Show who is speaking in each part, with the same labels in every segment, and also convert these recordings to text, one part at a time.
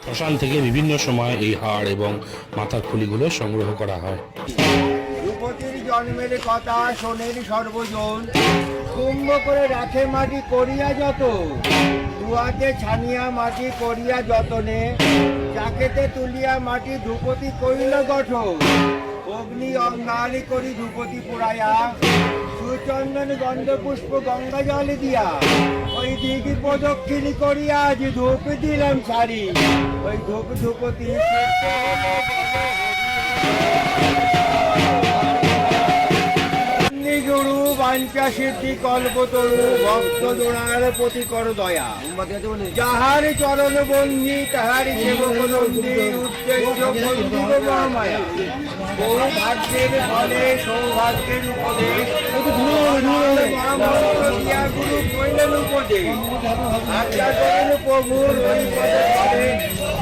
Speaker 1: শ্মশান থেকে বিভিন্ন সময় এই হাড় এবং মাথার খুলিগুলো সংগ্রহ করা হয়।
Speaker 2: ভূপতির জন্মের কথা শোনেন সর্বজন, কুম্ভ করে রাখে মাটি করিয়া যত, দুয়াতে ছানিয়া মাটি করিয়া যতনে, চাকেতে তুলিয়া মাটি ধ্রুপতি কইল গঠন, অগ্নি অঙ্গারি করি ধ্রুপতি পুরাইয়া, সুচন্দন গন্ধ পুষ্প গঙ্গা জল দিয়া, ওই দিঘি প্রদক্ষিণী করিয়া আজ ধূপ দিলাম ছাড়ি, ওই ধূপ ধ্রুপতি গুরু বাঞ্চা সিদ্ধি কল্পতরু ভক্ত দোড়ার প্রতি কর দয়া, যাহার চরণ বন্ধি তাহার সেবক নন্দী উদ্দেশ্য বন্দিব মহামায়া, বহু ভাগ্যের ফলে সৌভাগ্যের উপদেশ, মহামন্ত্র দিয়া গুরু কইলেন উপদেশ, আজ্ঞা করেন প্রভুর ওই পদে পদে,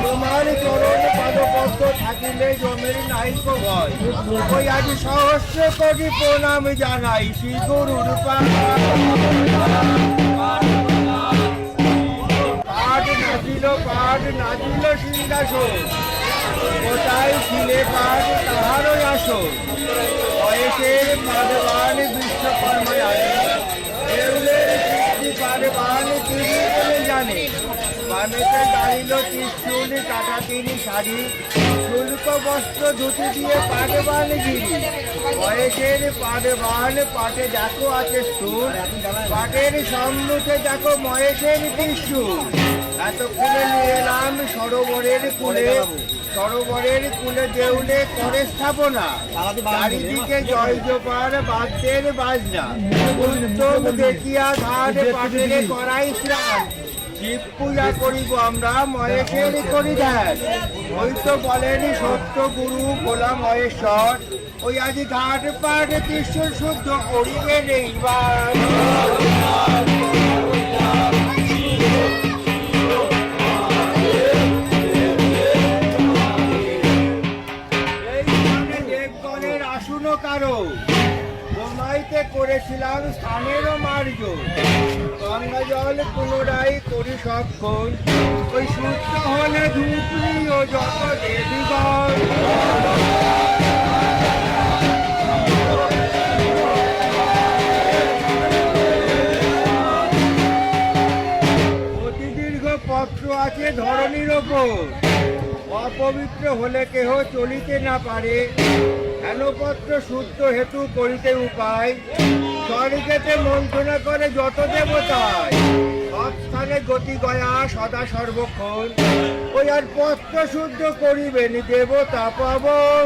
Speaker 2: তোমার চরণ পাদপদ্ম থাকিলে জমের নাইক ভয়, ওই আজ সহস্র কোটি প্রণাম জানাই শ্রী গুরুর পাঠ নাচিল সিংহাসন, কোথায় ছিলে পাঠ তাহারও আসন, বয়সের পাদবান বিশ্বকর্মায় দেউলের কীর্তি পাদবান তিনি বলে জানে, বানেতে দাঁড়িল ত্রিশূল কাটা তিনি শাড়ি, শুল্ক বস্ত্র ধুতি দিয়ে পাদবান গিরি, বয়সের পাদবান পাটে দেখো আছে স্থূল, পাটের সম্মুখে দেখো মহেশের ত্রিশূল, এতক্ষণে নিয়ে এলাম সরোবরের কূলে, সরোবরের কূলে দেউলে করে স্থাপনা, চারিদিকে জয় জোপার বাদ্যের বাজনা, উত্তম দেখিয়া ঘাট পাটেরে করাই স্নান, শিব পূজা করিব আমরা মহেশের করি ধ্যান, ওই তো বলেন সত্য গুরু গোলা মহেশ্বর, ওই আজ ঘাট পাট ত্রিশূল শুদ্ধ করিবেন এইবার। বোমাইতে করেছিলাম স্থানেরও মার্গ, গঙ্গা জল পুনরায় করি সক্ষণ, ওই সূত্র হলে ধূপনি ও যত দেবীগণ, অতি দীর্ঘ পত্র আছে ধরণীর ওপর, অপবিত্র হলে কেহ চলিতে না পারে, হেনপত্র শুদ্ধ হেতু করিতে উপায়, স্বর্গেতে মন্ত্রণা করে যত দেবতায়, সব স্থানে গতি গয়া সদা সর্বক্ষণ, ওই আর পত্র শুদ্ধ করিবেন দেবতা পাবন।